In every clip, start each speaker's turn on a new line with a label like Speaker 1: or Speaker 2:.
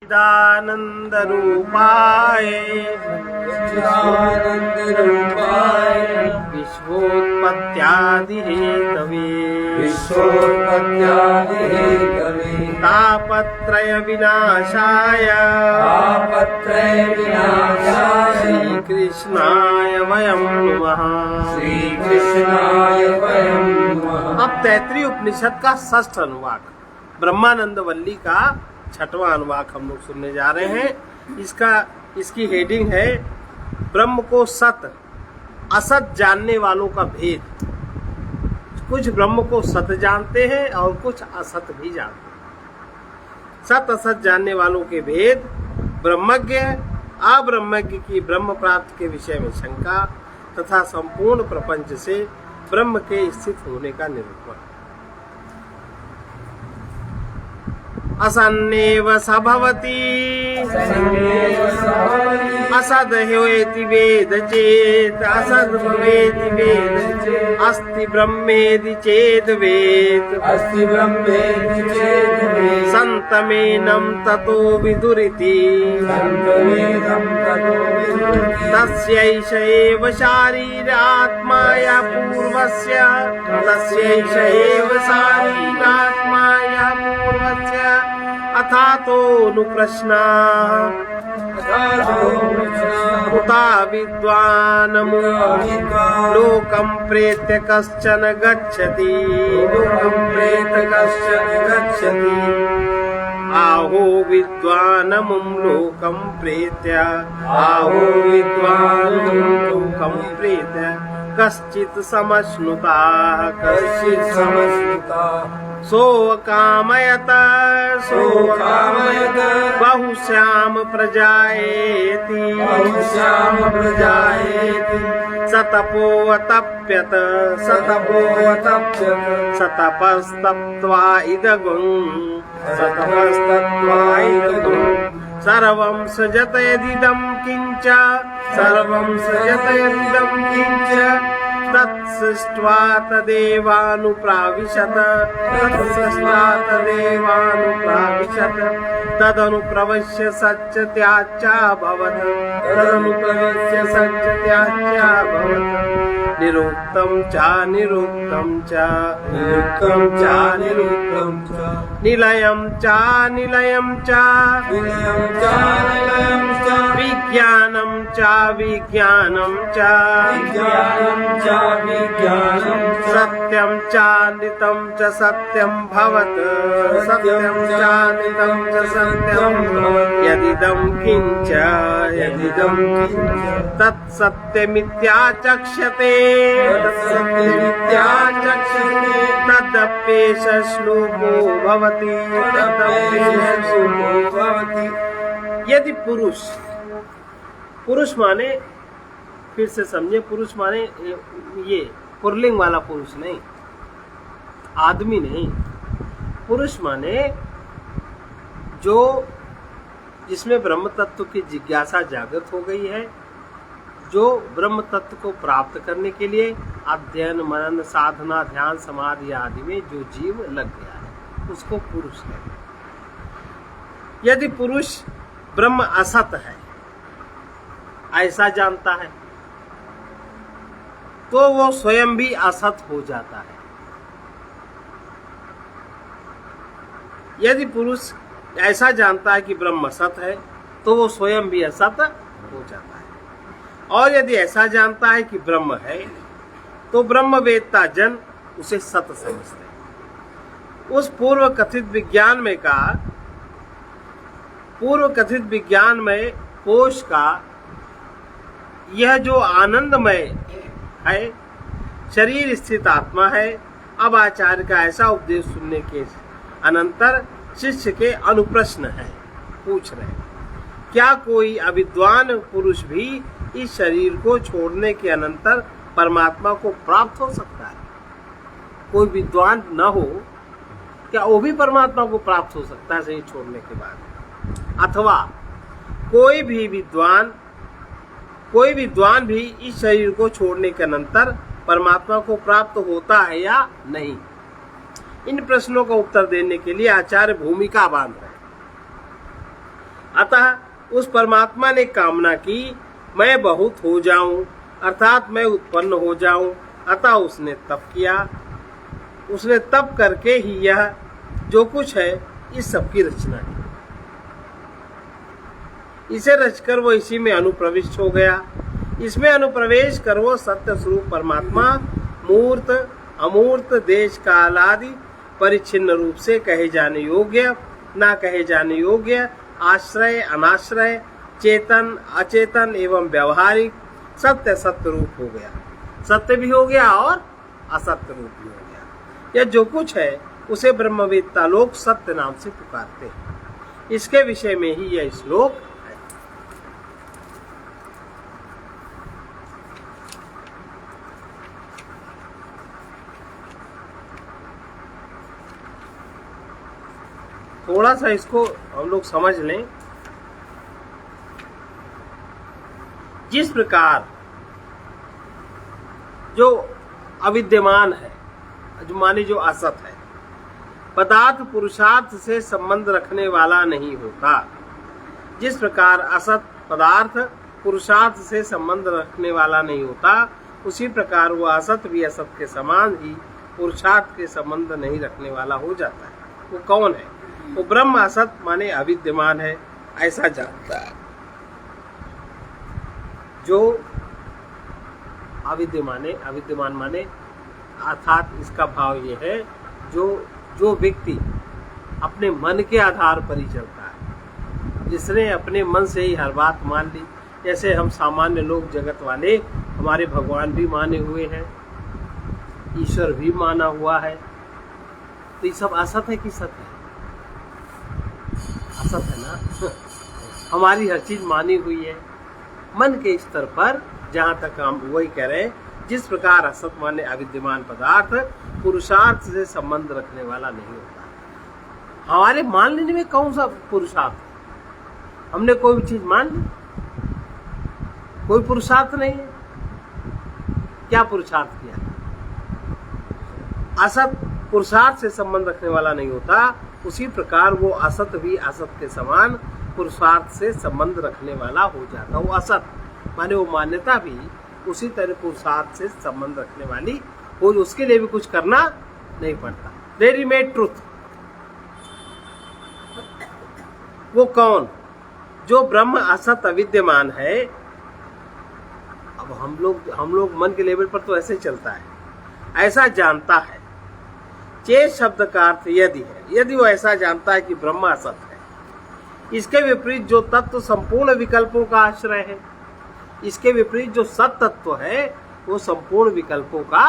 Speaker 1: सच्चिदानंद रूपाय विश्वोत्पत्त्यादि Hathaway तापत्रय विनाशाय श्री कृष्णाय वयं नमः। अब तैत्तिरीय उपनिषद का षष्ठ अनुवाक ब्रह्मानंद वल्ली का छठवां अनुवाक हम लोग सुनने जा रहे हैं। इसकी हेडिंग है ब्रह्म को सत असत जानने वालों का भेद। कुछ ब्रह्म को सत जानते हैं और कुछ असत भी जानते हैं। सत असत जानने वालों के भेद, ब्रह्मज्ञ अब्रह्मज्ञ की ब्रह्म प्राप्ति के विषय में शंका तथा संपूर्ण प्रपंच से ब्रह्म के स्थित होने का निरूपण। असन्नेव सभवति असद ह्योति वेद चेत असद भवेति वेद अस्ति ब्रह्मेति चेद वेद संतमेनं ततो विदुरिति तस्यैष एव शारीरात्माया पूर्वस्य अथातोऽनुप्रश्ना उता विद्वानमु लोकं प्रेत्य कश्चन गच्छति आहो विद्वानमुं लोकं प्रेत्य कश्चित् समश्नुता सोऽकामयत बहुश्याम प्रजायेति सतपोऽतप्यत सतपस्तप्त्वा इदगुम् सर्वं सृजत यदिदं किञ्च तत्सृष्ट्वा तदेवानुप्राविशत तदनुप्रवश्य सच्चत्याच्चाभवत् निरुक्तं च निलयं च विज्ञानं च सत्यं चानृतं च सत्यं भवत् यदिदं किञ्च तत्सत्यमित्याचक्ष्यते तदप्येष श्लोको भवति। यदि पुरुष माने, फिर से समझे, पुरुष माने ये पुल्लिंग वाला पुरुष नहीं, आदमी नहीं। पुरुष माने जो जिसमें ब्रह्म तत्व की जिज्ञासा जागृत हो गई है, जो ब्रह्म तत्व को प्राप्त करने के लिए अध्ययन मनन साधना ध्यान समाधि आदि में जो जीव लग गया है, उसको पुरुष है। यदि पुरुष ब्रह्म असत है ऐसा जानता है तो वो स्वयं भी असत हो जाता है। यदि पुरुष ऐसा जानता है कि ब्रह्म असत है तो वो स्वयं भी असत हो जाता है। और यदि ऐसा जानता है कि ब्रह्म है तो ब्रह्मवेत्ता जन उसे सत समझते हैं। उस पूर्व कथित विज्ञान में कोश का यह जो आनंदमय है शरीर स्थित आत्मा है। अब आचार्य का ऐसा उपदेश सुनने के अनंतर शिष्य के अनुप्रश्न है, पूछ रहे हैं, क्या कोई अविद्वान पुरुष भी इस शरीर को छोड़ने के अनंतर परमात्मा को प्राप्त हो सकता है? कोई विद्वान न हो क्या वो भी परमात्मा को प्राप्त हो सकता है शरीर छोड़ने के बाद? अथवा कोई विद्वान भी इस शरीर को छोड़ने के अनंतर परमात्मा को प्राप्त होता है या नहीं? इन प्रश्नों का उत्तर देने के लिए आचार्य भूमिका बांध रहे हैं। अतः उस परमात्मा ने कामना की मैं बहुत हो जाऊं, अर्थात मैं उत्पन्न हो जाऊं। अतः उसने तप किया। उसने तप करके ही यह जो कुछ है इस सब की रचना की। इसे रचकर वो इसी में अनुप्रविष्ट हो गया। इसमें अनुप्रवेश कर वो सत्य स्वरूप परमात्मा मूर्त अमूर्त देश काल आदि परिच्छिन्न रूप से कहे जाने योग्य ना कहे जाने योग्य, आश्रय अनाश्रय, चेतन अचेतन एवं व्यवहारिक सत्य सत्य रूप हो गया। सत्य भी हो गया और असत्य रूप भी हो गया। यह जो कुछ है उसे ब्रह्मवेत्ता लोग सत्य नाम से पुकारते हैं। इसके विषय में ही यह श्लोक है। थोड़ा सा इसको हम लोग समझ लें। जिस प्रकार जो अविद्यमान है, जो माने जो असत है, पदार्थ पुरुषार्थ से संबंध रखने वाला नहीं होता। जिस प्रकार असत पदार्थ पुरुषार्थ से संबंध रखने वाला नहीं होता, उसी प्रकार वो असत भी असत के समान ही पुरुषार्थ के संबंध नहीं रखने वाला हो जाता है। वो कौन है? वो ब्रह्म असत माने अविद्यमान है, ऐसा जानता है। जो अविद्यमान माने अर्थात इसका भाव ये है जो व्यक्ति अपने मन के आधार पर ही चलता है, जिसने अपने मन से ही हर बात मान ली। जैसे हम सामान्य लोग जगत वाले हमारे भगवान भी माने हुए हैं, ईश्वर भी माना हुआ है, तो ये सब असत है कि सत है? असत है ना। हमारी हर चीज मानी हुई है मन के स्तर पर। जहां तक हम वही कह रहे हैं, जिस प्रकार असत माने अविद्यमान पदार्थ पुरुषार्थ से संबंध रखने वाला नहीं होता। हमारे मान लेने में कौन सा पुरुषार्थ है? हमने कोई भी चीज मान ली, कोई पुरुषार्थ नहीं है। क्या पुरुषार्थ किया? असत पुरुषार्थ से संबंध रखने वाला नहीं होता, उसी प्रकार वो असत भी असत के समान पुरुषार्थ से संबंध रखने वाला हो जाता। वो असत माने वो मान्यता भी उसी तरह पुरुषार्थ से संबंध रखने वाली हो, उसके लिए भी कुछ करना नहीं पड़ता। Readymade truth. वो कौन? जो ब्रह्म असत अविद्यमान है। अब हम लोग मन के लेवल पर तो ऐसे चलता है, ऐसा जानता है। चेत शब्द का अर्थ यदि है, यदि वो ऐसा जानता है कि ब्रह्म असत है। इसके विपरीत जो तत्व संपूर्ण विकल्पों का आश्रय है, इसके विपरीत जो सत तत्व है वो संपूर्ण विकल्पों का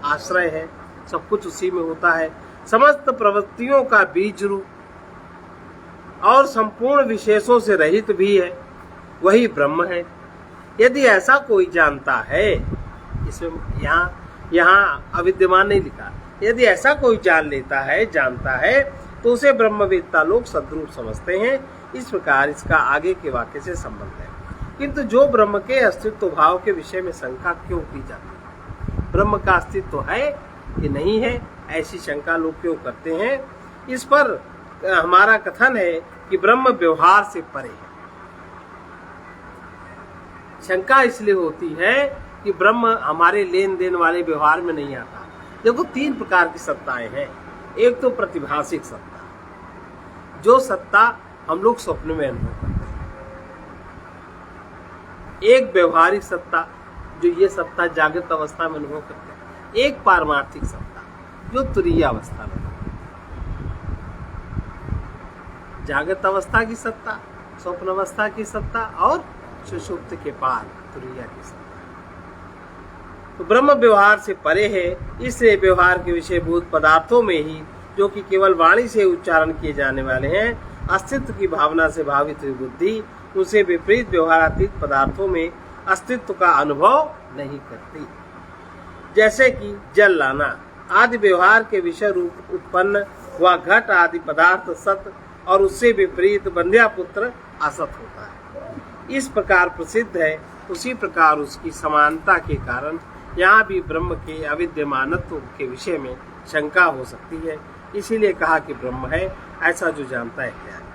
Speaker 1: आश्रय है। सब कुछ उसी में होता है। समस्त प्रवृत्तियों का बीज रूप और संपूर्ण विशेषों से रहित भी है, वही ब्रह्म है। यदि ऐसा कोई जानता है, इसमें यहाँ अविद्यमान नहीं लिखा, यदि ऐसा कोई जान लेता है, जानता है, तो उसे ब्रह्मवेत्ता लोग सद्रूप समझते हैं। इस प्रकार इसका आगे के वाक्य से संबंध है। किंतु जो ब्रह्म के अस्तित्व भाव के विषय में शंका क्यों की जाती है? ब्रह्म का अस्तित्व है कि नहीं है, ऐसी शंका लोग क्यों करते हैं? इस पर हमारा कथन है कि ब्रह्म व्यवहार से परे है। शंका इसलिए होती है कि ब्रह्म हमारे लेन देन वाले व्यवहार में नहीं आता। देखो, 3 प्रकार की सत्ताएं हैं। एक तो प्रतिभासिक सत्ता, जो सत्ता हम लोग स्वप्न में अनुभव करते हैं। एक व्यवहारिक सत्ता, जो ये सत्ता जागृत अवस्था में अनुभव करते हैं। एक पारमार्थिक सत्ता, जो तुरीय अवस्था में। जागृत अवस्था की सत्ता, स्वप्न अवस्था की सत्ता और सुषुप्त के पार तुरीय की सत्ता। तो ब्रह्म व्यवहार से परे है। इसलिए व्यवहार के विषयभूत पदार्थों में ही, जो कि केवल वाणी से उच्चारण किए जाने वाले हैं, अस्तित्व की भावना से भावित हुई बुद्धि उनसे विपरीत व्यवहारातीत पदार्थों में अस्तित्व का अनुभव नहीं करती। जैसे कि जल लाना आदि व्यवहार के विषय रूप उत्पन्न हुआ घट आदि पदार्थ सत और उससे विपरीत बंध्यापुत्र असत होता है। इस प्रकार प्रसिद्ध है, उसी प्रकार उसकी समानता के कारण यहाँ भी ब्रह्म के अविद्यमानत्व के विषय में शंका हो सकती है। इसीलिए कहा कि ब्रह्म है, ऐसा जो जानता है क्या है।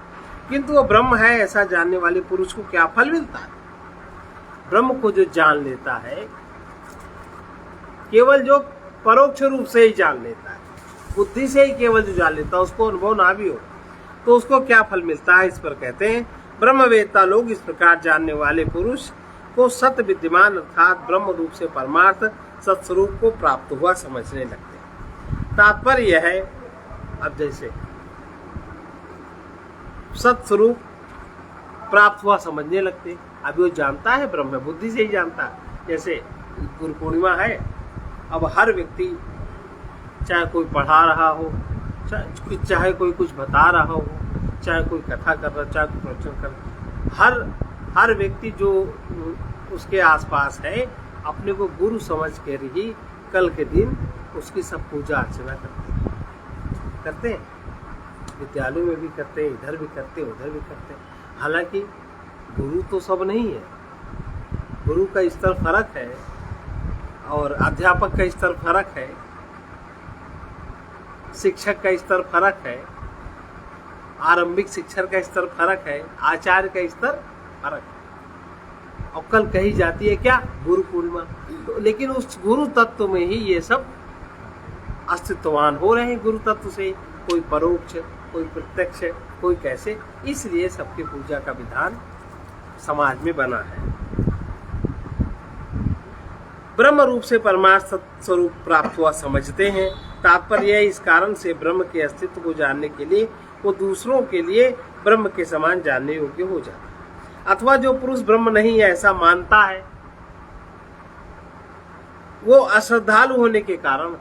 Speaker 1: किंतु वो ब्रह्म है ऐसा जानने वाले पुरुष को क्या फल मिलता है? ब्रह्म को जो जान लेता है, केवल जो परोक्ष रूप से ही जान लेता है, बुद्धि से ही केवल जो जान लेता है, उसको अनुभव ना भी हो तो उसको क्या फल मिलता है? इस पर कहते हैं ब्रह्मवेत्ता लोग इस प्रकार जानने वाले पुरुष को सत्य विद्यमान अर्थात ब्रह्म रूप से परमार्थ सत्स्वरूप को प्राप्त हुआ समझने लगते हैं। तात्पर्य यह है, अब जैसे सत्स्वरूप प्राप्त हुआ समझने लगते, अभी वो जानता है ब्रह्म, बुद्धि से ही जानता है। जैसे गुरु पूर्णिमा है, अब हर व्यक्ति चाहे कोई पढ़ा रहा हो, चाहे कोई कुछ बता रहा हो, चाहे कोई कथा कर रहा, चाहे कोई प्रवचन कर रहा, हर व्यक्ति जो उसके आसपास है अपने को गुरु समझ कर ही कल के दिन उसकी सब पूजा अर्चना करते हैं। विद्यालयों में भी करते हैं, इधर भी करते हैं, उधर भी करते हैं। हालांकि गुरु तो सब नहीं है, गुरु का स्तर फर्क है और अध्यापक का स्तर फर्क है, शिक्षक का स्तर फर्क है, आरंभिक शिक्षक का स्तर फर्क है, आचार्य का स्तर फर्क है। और कल कही जाती है क्या? गुरु पूर्णिमा। तो लेकिन उस गुरु तत्व में ही ये सब अस्तित्ववान हो रहे हैं। गुरु तत्व से कोई परोक्ष, कोई प्रत्यक्ष, कोई कैसे, इसलिए सबकी पूजा का विधान समाज में बना है। ब्रह्म रूप से परमार्थ स्वरूप प्राप्त हुआ समझते हैं। तात्पर्य इस कारण से ब्रह्म के अस्तित्व को जानने के लिए वो दूसरों के लिए ब्रह्म के समान जानने योग्य हो जाता है। अथवा जो पुरुष ब्रह्म नहीं है ऐसा मानता है, वो अश्रद्धालु होने के कारण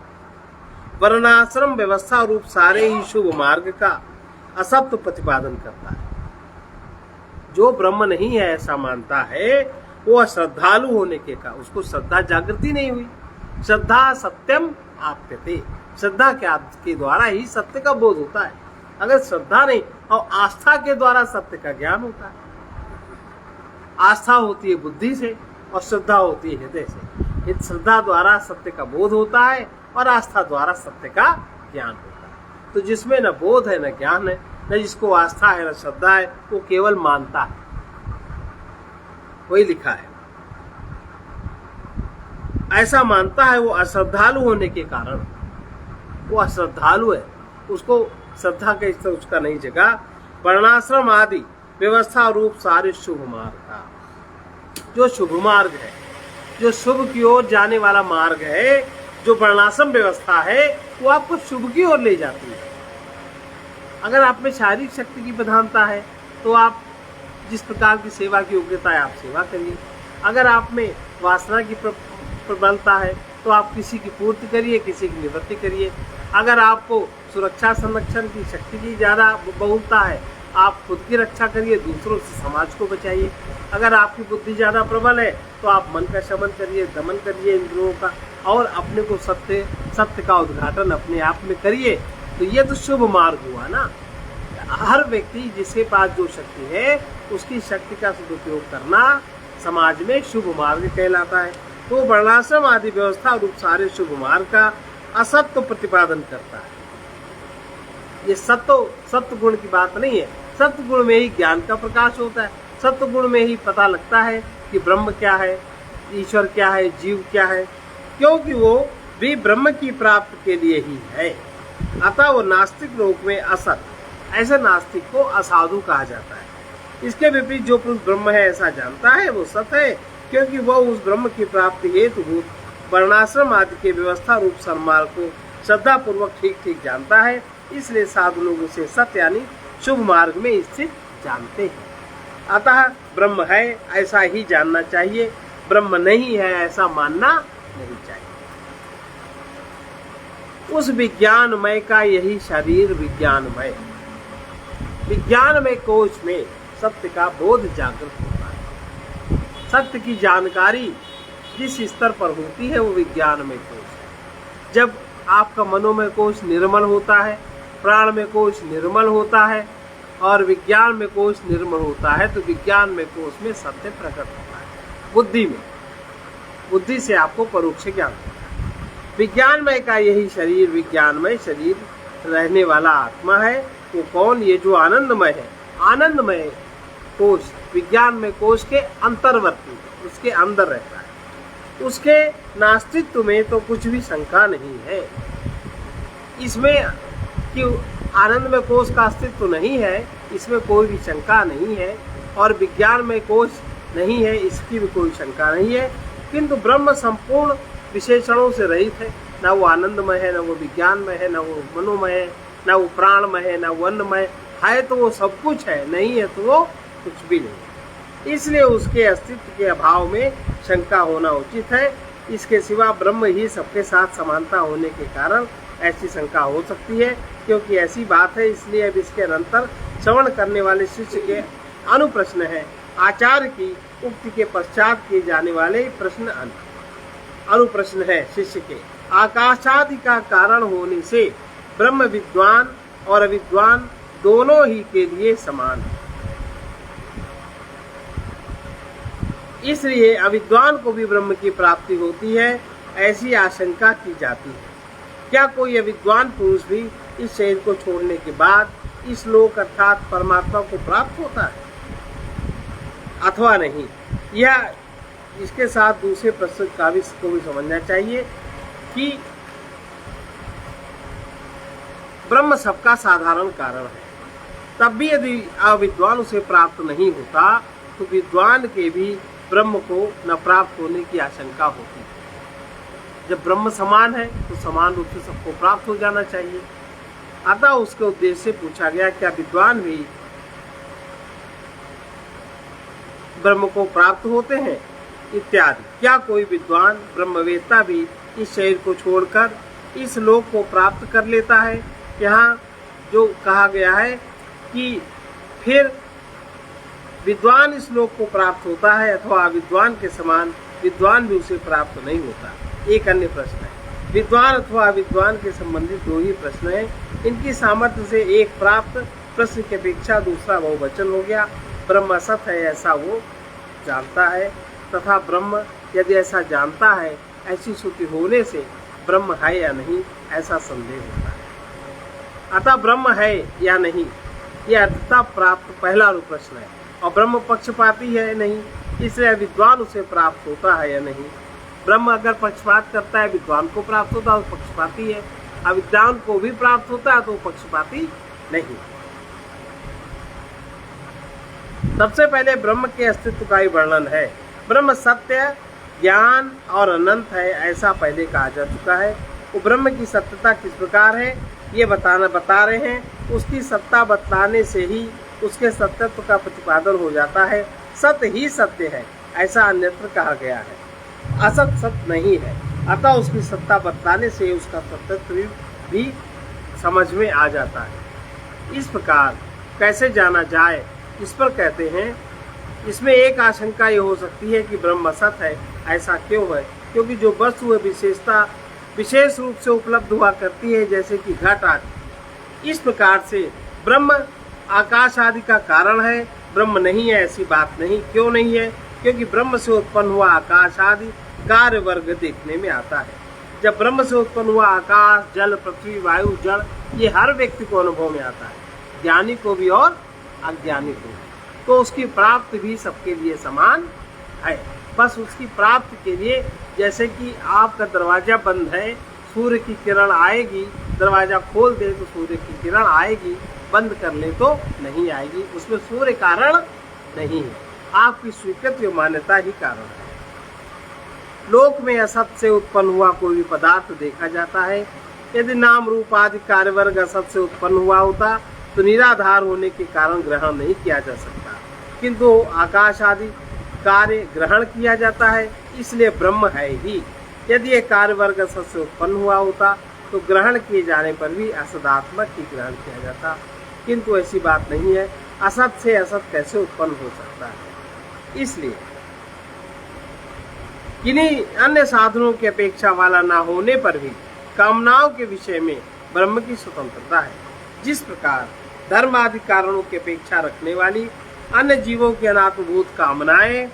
Speaker 1: वर्णाश्रम व्यवस्था रूप सारे ही शुभ मार्ग का असत्य प्रतिपादन करता है। जो ब्रह्म नहीं है ऐसा मानता है, वो अश्रद्धालु होने के कारण उसको श्रद्धा जागृति नहीं हुई। श्रद्धा सत्यम आप्यते, श्रद्धा के द्वारा ही सत्य का बोध होता है। अगर श्रद्धा नहीं और आस्था के द्वारा सत्य का ज्ञान होता है। आस्था होती है बुद्धि से और श्रद्धा होती है हृदय से। इस श्रद्धा द्वारा सत्य का बोध होता है और आस्था द्वारा सत्य का ज्ञान होता है। तो जिसमें न बोध है, न ज्ञान है, न जिसको आस्था है, न श्रद्धा है, वो केवल मानता है। वही लिखा है, ऐसा मानता है। वो अश्रद्धालु होने के कारण, वो अश्रद्धालु है, उसको श्रद्धा के स्तर उसका नहीं जगा। वर्णाश्रम आदि व्यवस्था रूप सारे शुभ मार्ग का, जो शुभ मार्ग है, जो शुभ की ओर जाने वाला मार्ग है, जो वर्णाश्रम व्यवस्था है, वो आपको शुभ की ओर ले जाती है। अगर आप में शारीरिक शक्ति की प्रधानता है तो आप जिस प्रकार की सेवा की योग्यता है आप सेवा करिए। अगर आप में वासना की प्रबलता है तो आप किसी की पूर्ति करिए, किसी की निवृत्ति करिए। अगर आपको सुरक्षा संरक्षण की शक्ति की ज़्यादा बहुलता है, आप खुद की रक्षा करिए, दूसरों से समाज को बचाइए। अगर आपकी बुद्धि ज़्यादा प्रबल है तो आप मन का शमन करिए, दमन करिए इंद्रियों का, और अपने को सत्य का उद्घाटन अपने आप में करिए। तो ये तो शुभ मार्ग हुआ ना। हर व्यक्ति जिसके पास जो शक्ति है उसकी शक्ति का सदुपयोग करना समाज में शुभ मार्ग कहलाता है। तो वर्णाश्रम आदि व्यवस्था रूप सारे शुभ मार्ग का असत्य प्रतिपादन करता है। ये सत्य गुण की बात नहीं है। सत्य गुण में ही ज्ञान का प्रकाश होता है। सत्य गुण में ही पता लगता है कि ब्रह्म क्या है, ईश्वर क्या है, जीव क्या है, क्योंकि वो भी ब्रह्म की प्राप्ति के लिए ही है। अतः वो नास्तिक लोक में असत, ऐसे नास्तिक को असाधु कहा जाता है। इसके विपरीत जो पुरुष ब्रह्म है ऐसा जानता है वो सत्य है, क्योंकि वह उस ब्रह्म की प्राप्ति हेतुभूत वर्णाश्रम आदि के व्यवस्था रूप सन्मार्ग को श्रद्धा पूर्वक ठीक ठीक जानता है। इसलिए साधु लोग उसे सत्य यानी शुभ मार्ग में स्थित जानते हैं। अतः ब्रह्म है ऐसा ही जानना चाहिए, ब्रह्म नहीं है ऐसा मानना नहीं चाहिए। उस विज्ञानमय का यही शरीर विज्ञानमय, विज्ञानमय कोश में सत्य का बोध जागृत होता है। सत्य की जानकारी जिस स्तर पर होती है वो विज्ञानमय कोश है। जब आपका मनोमय कोश निर्मल होता है, प्राण में कोश निर्मल होता है और विज्ञान में कोश निर्मल होता है, तो विज्ञान में कोश में सत्य प्रकट होता है। बुद्धि में, बुद्धि से आपको परोक्ष ज्ञान होता है। विज्ञानमय का यही शरीर विज्ञानमय शरीर रहने वाला आत्मा है। वो कौन? ये जो आनंदमय है, आनंदमय कोश, विज्ञानमय कोश के अंतर्वर्ती, उसके अंदर रहता है। उसके नास्तित्व में तो कुछ भी शंका नहीं है। इसमें कि आनंदमय कोश का अस्तित्व नहीं है, इसमें कोई भी शंका नहीं है, और विज्ञानमय कोश नहीं है, इसकी भी कोई शंका नहीं है। किंतु ब्रह्म संपूर्ण विशेषणों से रहित है। न वो आनंदमय है, न वो विज्ञानमय है, न वो मनोमय है, न वो प्राणमय है, न वो अन्नमय है। तो वो सब कुछ है, नहीं है तो वो कुछ भी नहीं। इसलिए उसके अस्तित्व के अभाव में शंका होना उचित है। इसके सिवा ब्रह्म ही सबके साथ समानता होने के कारण ऐसी शंका हो सकती है, क्योंकि ऐसी बात है। इसलिए अब इसके अनंतर श्रवण करने वाले शिष्य के अनुप्रश्न है। आचार्य की उक्ति के पश्चात किए जाने वाले प्रश्न अनुप्रश्न है शिष्य के। आकाशादि का कारण होने से ब्रह्म विद्वान और अविद्वान दोनों ही के लिए समान है। इसलिए अविद्वान को भी ब्रह्म की प्राप्ति होती है, ऐसी आशंका की जाती है। क्या कोई अविद्वान पुरुष भी इस शरीर को छोड़ने के बाद इस लोक अर्थात परमात्मा को प्राप्त होता है अथवा नहीं? यह इसके साथ दूसरे प्रश्न का भी को भी समझना चाहिए कि ब्रह्म सबका साधारण कारण है। तब भी यदि अविद्वान उसे प्राप्त नहीं होता तो विद्वान के भी ब्रह्म को न प्राप्त होने की आशंका होती है। जब ब्रह्म समान है तो समान रूप से सबको प्राप्त हो जाना चाहिए। अतः उसके उद्देश्य से पूछा गया, क्या विद्वान भी ब्रह्म को प्राप्त होते हैं इत्यादि। क्या कोई विद्वान ब्रह्मवेत्ता भी इस शरीर को छोड़कर इस लोक को प्राप्त कर लेता है? यहाँ जो कहा गया है कि फिर विद्वान इस लोक को प्राप्त होता है अथवा विद्वान के समान विद्वान भी उसे प्राप्त नहीं होता। एक अन्य प्रश्न है। विद्वान अथवा विद्वान के संबंधित दो ही प्रश्न हैं। इनकी सामर्थ्य से एक प्राप्त प्रश्न की अपेक्षा दूसरा बहुवचन हो गया। ब्रह्म असत है ऐसा वो जानता है, तथा ब्रह्म यदि ऐसा जानता है, ऐसी श्रुति होने से ब्रह्म है या नहीं ऐसा संदेह होता है। अतः ब्रह्म है या नहीं यह अर्थता प्राप्त पहला प्रश्न है। और ब्रह्म पक्षपाती है नहीं, इसलिए विद्वान उसे प्राप्त होता है या नहीं। ब्रह्म अगर पक्षपात करता है, विद्वान को प्राप्त होता है तो पक्षपाती है, अविद्वान को भी प्राप्त होता है तो पक्षपाती नहीं। सबसे पहले ब्रह्म के अस्तित्व का ही वर्णन है। ब्रह्म सत्य, ज्ञान और अनंत है ऐसा पहले कहा जा चुका है। वो ब्रह्म की सत्यता किस प्रकार है ये बता रहे हैं। उसकी सत्ता बतलाने से ही उसके सत्यत्व का प्रतिपादन हो जाता है। सत्य ही सत्य है ऐसा अन्यत्र कहा गया है, असत सत्य नहीं है। अतः उसकी सत्ता बतलाने से उसका सत्यत्व भी समझ में आ जाता है। इस प्रकार कैसे जाना जाए इस पर कहते हैं, इसमें एक आशंका ये हो सकती है कि ब्रह्म असत है। ऐसा क्यों है? क्योंकि जो वस्तु विशेषता विशेष रूप से उपलब्ध हुआ करती है, जैसे कि घट आदि। इस प्रकार से ब्रह्म आकाश आदि का कारण है, ब्रह्म नहीं है ऐसी बात नहीं। क्यों नहीं है? क्योंकि ब्रह्म से उत्पन्न हुआ आकाश आदि कार्य वर्ग देखने में आता है। जब ब्रह्म से उत्पन्न हुआ आकाश, जल, पृथ्वी, वायु, जड़, ये हर व्यक्ति को अनुभव में आता है, ज्ञानी को भी और अज्ञानी को। तो उसकी प्राप्ति भी सबके लिए समान है। बस उसकी प्राप्ति के लिए, जैसे कि आपका दरवाजा बंद है, सूर्य की किरण आएगी, दरवाजा खोल दे तो सूर्य की किरण आएगी, बंद कर ले तो नहीं आएगी। उसमें सूर्य कारण नहीं है, आपकी स्वीकृत मान्यता ही कारण है। लोक में असत से उत्पन्न हुआ कोई भी पदार्थ देखा जाता है। यदि नाम रूप आदि कार्यवर्ग असत से उत्पन्न हुआ होता तो निराधार होने के कारण ग्रहण नहीं किया जा सकता, किंतु आकाश आदि कार्य ग्रहण किया जाता है, इसलिए ब्रह्म है ही। यदि ये कार्य वर्ग असत से उत्पन्न हुआ होता तो ग्रहण किए जाने पर भी असदात्मक ही ग्रहण किया जाता, किंतु ऐसी बात नहीं है। असत से असत कैसे उत्पन्न हो सकता है? इसलिए किन्हीं अन्य साधनों की अपेक्षा वाला ना होने पर भी कामनाओं के विषय में ब्रह्म की स्वतंत्रता है। जिस प्रकार धर्म आदि कारणों की अपेक्षा रखने वाली अन्य जीवों की अनात्मभूत कामनाएं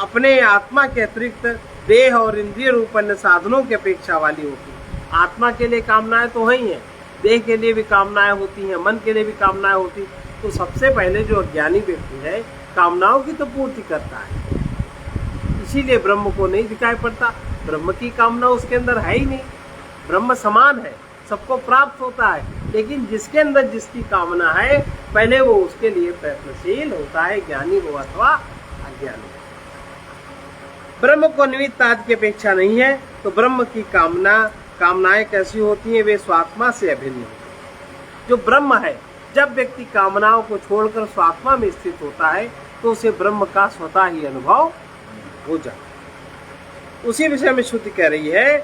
Speaker 1: अपने आत्मा के अतिरिक्त देह और इंद्रिय रूप अन्य साधनों की अपेक्षा वाली होती है। आत्मा के लिए कामनाएं तो है ही है, देह के लिए भी कामनाएं होती हैं, मन के लिए भी कामनाएं होती, तो सबसे पहले जो अज्ञानी व्यक्ति है कामनाओं की तो पूर्ति करता है, इसीलिए ब्रह्म को नहीं दिखाई पड़ता। ब्रह्म की कामना उसके अंदर है ही नहीं। ब्रह्म समान है, सबको प्राप्त होता है, लेकिन जिसके अंदर जिसकी कामना है पहले वो उसके लिए प्रयत्नशील होता है, ज्ञानी हो अथवा अज्ञानी। ब्रह्म को निमित्त आदि की अपेक्षा नहीं है, तो ब्रह्म की कामनाएं कैसी होती हैं? वे स्वात्मा से अभिन्न होती हैं। जो ब्रह्म है, जब व्यक्ति कामनाओं को छोड़कर स्वात्मा में स्थित होता है तो उसे ब्रह्म का स्वतः ही अनुभव हो जाता है। उसी विषय में श्रुति कह रही है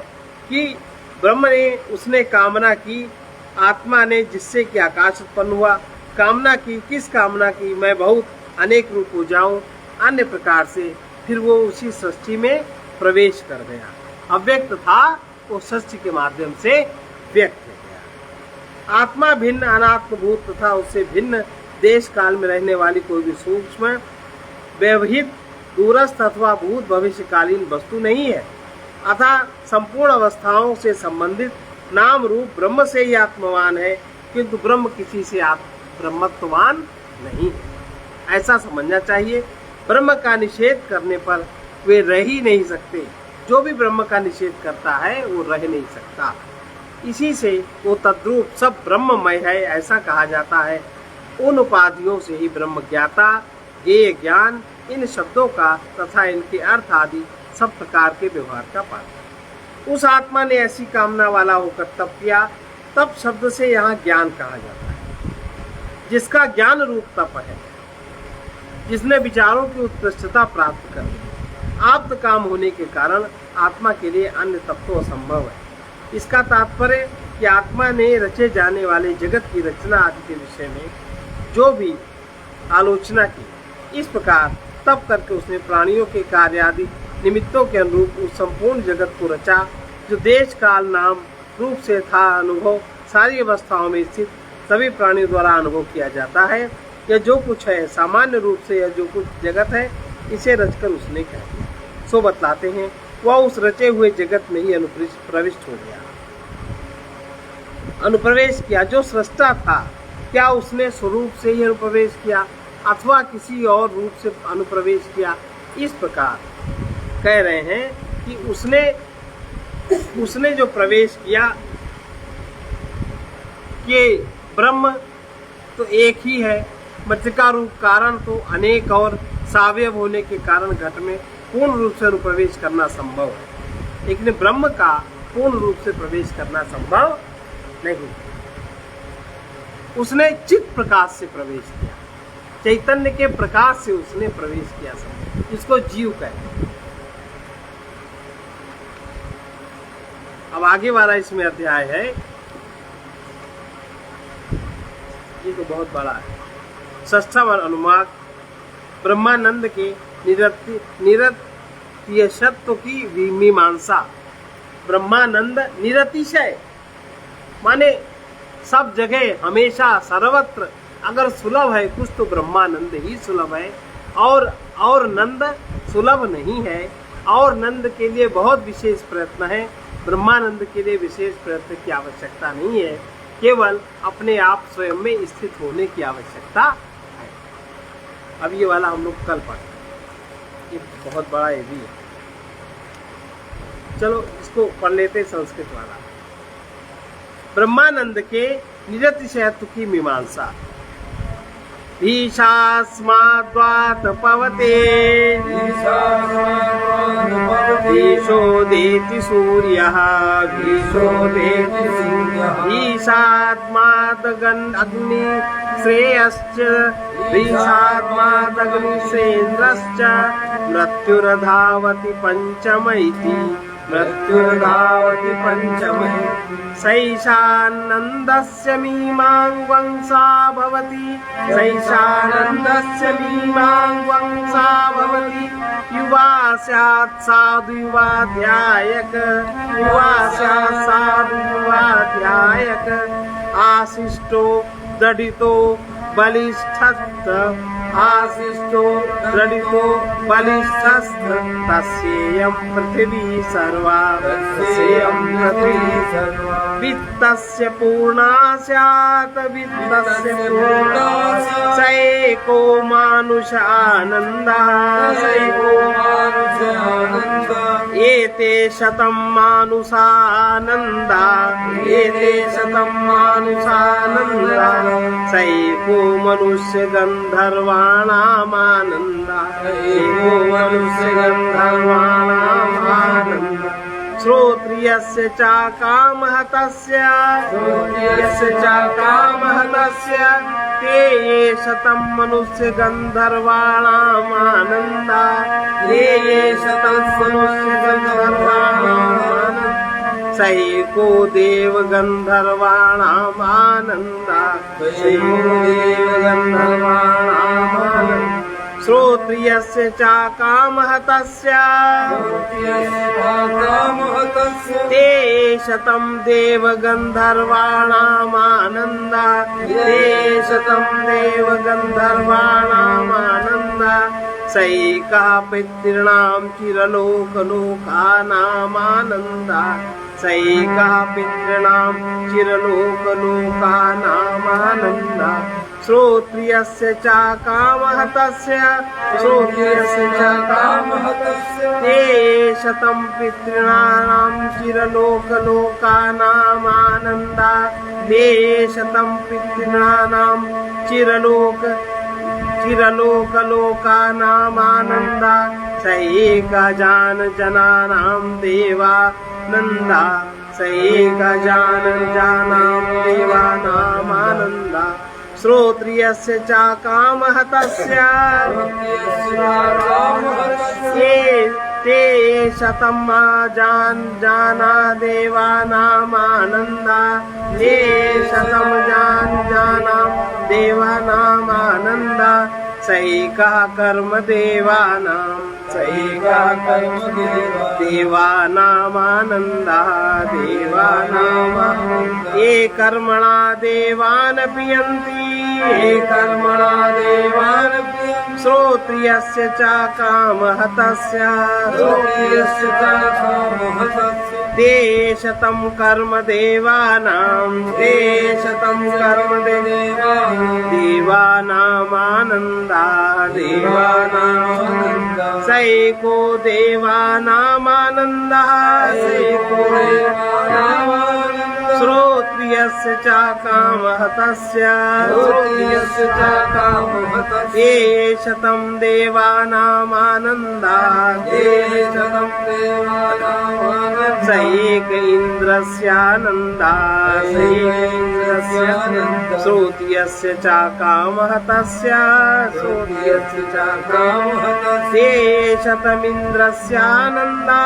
Speaker 1: कि ब्रह्म ने उसने कामना की, आत्मा ने जिससे कि आकाश उत्पन्न हुआ। कामना की, किस कामना की? मैं बहुत अनेक रूप हो जाऊं, अन्य प्रकार से। फिर वो उसी सृष्टि में प्रवेश कर गया। अव्यक्त था, वो सृष्टि के माध्यम से व्यक्त हो गया। आत्मा भिन्न अनात्मभूत तथा उससे भिन्न देश काल में रहने वाली कोई भी सूक्ष्म व्यवहित दूरस्थ अथवा भूत भविष्यकालीन वस्तु नहीं है। अतः संपूर्ण अवस्थाओं से संबंधित नाम रूप ब्रह्म से ही आत्मवान है, किंतु ब्रह्म किसी से ब्रह्मत्ववान नहीं है, ऐसा समझना चाहिए। ब्रह्म का निषेध करने पर वे रह ही नहीं सकते। जो भी ब्रह्म का निषेध करता है वो रह नहीं सकता। इसी से वो तद्रूप सब ब्रह्ममय है ऐसा कहा जाता है। उन उपाधियों से ही ब्रह्म ज्ञाता, ज्ञेय ज्ञान, इन शब्दों का तथा इनके अर्थ आदि सब प्रकार के व्यवहार का पात्र। उस आत्मा ने ऐसी कामना वाला होकर तप किया। तप शब्द से यहाँ ज्ञान कहा जाता है, जिसका ज्ञान रूप तप है, जिसने विचारों की उत्कृष्टता प्राप्त कर ली। आप्त काम होने के कारण आत्मा के लिए अन्य तप तो असंभव है। इसका तात्पर्य कि आत्मा ने रचे जाने वाले जगत की रचना आदि के विषय में जो भी आलोचना की, इस प्रकार तप करके उसने प्राणियों के कार्य आदि निमित्तों के अनुरूप उस संपूर्ण जगत को रचा, जो देश काल नाम रूप से था अनुभव सारी अवस्थाओं में स्थित सभी प्राणियों द्वारा अनुभव किया जाता है। यह जो कुछ है सामान्य रूप से यह जो कुछ जगत है इसे रचकर उसने कह दिया। सो बतलाते हैं वह उस रचे हुए जगत में ही प्रविष्ट हो गया, अनुप्रवेश किया। जो सृष्टा था, क्या उसने स्वरूप से ही अनुप्रवेश किया अथवा किसी और रूप से अनुप्रवेश किया? इस प्रकार कह रहे हैं कि उसने जो प्रवेश किया कि ब्रह्म तो एक ही है, मृतिका रूप कारण तो अनेक और सावयव होने के कारण घट में पूर्ण रूप से अनुप्रवेश करना संभव है, लेकिन ब्रह्म का पूर्ण रूप से प्रवेश करना संभव नहीं। उसने चित्त प्रकाश से प्रवेश किया, चैतन्य के प्रकाश से उसने प्रवेश किया संभव, इसको जीव कहते हैं। अब आगे वाला इसमें अध्याय है, ये तो बहुत बड़ा है। षष्ठम अनुवाक ब्रह्मानंद के निरतिशयत्व की मीमांसा। ब्रह्मानंद निरतिशय माने सब जगह हमेशा सर्वत्र अगर सुलभ है कुछ तो ब्रह्मानंद ही सुलभ है, और नंद सुलभ नहीं है। और नंद के लिए बहुत विशेष प्रयत्न है, ब्रह्मानंद के लिए विशेष प्रयत्न की आवश्यकता नहीं है, केवल अपने आप स्वयं में स्थित होने की आवश्यकता है। अब ये वाला हम लोग कल पढ़ेंगे, ये बहुत बड़ा ये भी है। चलो इसको पढ़ लेते संस्कृत वाला। ब्रह्मानंद के निरतिशयत्व की मीमांसा। ईशास्माद्वात पवते ईशोदेति सूर्यः ईशाद्मादग्नि श्रेयश्च ईशाद्मादग्निश्रेन्द्रश्च मृत्युर्धावति पंचमैति मृत्युर्धावति पंचमैति सैषानन्दस्य मीमां वंसा भवति सैषानन्दस्य मीमां वंसा भवति युवा स्यात् साधु युवाध्यायक युवा स्यात् साधु युवाध्यायक आशिष्टो दृढितो बलिष्ठत् आशिष्टो दृढितो बलिष्ठस्थ तस्येयं पृथिवी सर्वा वित्तस्य पूर्णा स्यात् वित्तस्य पूर्णा सैको मानुषानन्दः एते शतं मानुषानन्दा एते शतं मानुषानन्दा सैको मनुष्य गन्धर्वाणामानन्दा सैको मनुष्य गन्धर्वाणामानन्दा श्रोत्रियस्य च कामः तस्य ते ये शतं मनुष्य गन्धर्वाणामानन्दा ते ये शतं मनुष्य गन्धर्वाणामानन्दा सैको देव गन्धर्वाणामानन्दा सैको देव गन्धर्वाणामानन्दा श्रोत्रियस्य च कामः तस्य ते शतं देव गन्धर्वाणामानन्दा ते शतं देव गन्धर्वाणामानन्दा सैकः पितॄणां चिरलोकलोकानामानन्दा सैकः पितॄणां चिरलोकलोकानामानन्दा श्रोत्रियस्य च कामः तस्य ते शतं पितॄणां चिरलोकलोकानामानन्दा ते शतं पितॄणां चिरलोकलोकानामानन्दा सैकजानजनानां देवानन्दा सैकजानजनानां देवानामानन्दा श्रोत्रियस्य च कामः तस्य ते शतं जाना देवानामानन्दा ते शतं जाना देवानामानन्दा सैकः कर्म देवानां सैकः कर्म देवानामानन्दा देवानामानन्दा ये कर्मणा देवान् पियन्ति ये कर्मणा देवान् पियन्ति श्रोत्रियस्य च कामः तस्य श्रोत्रियस्य च कामः तस्य ते शतं कर्म देवानां ते शतं कर्म देवानामानन्दा देवानामानन्दा सैको देवानामानन्दः सैको देवानामानन्दः श्रोत्रियस्य च कामः तस्य श्रोत्रियस्य च कामः तस्य ते शतं देवानामानन्दा ते शतं देवानामानन्दः सैक इन्द्रस्यानन्दा सैकेन्द्रस्यानन्दा श्रोत्रियस्य च कामः तस्य श्रोत्रियस्य च कामः तस्य ते शतमिन्द्रस्यानन्दा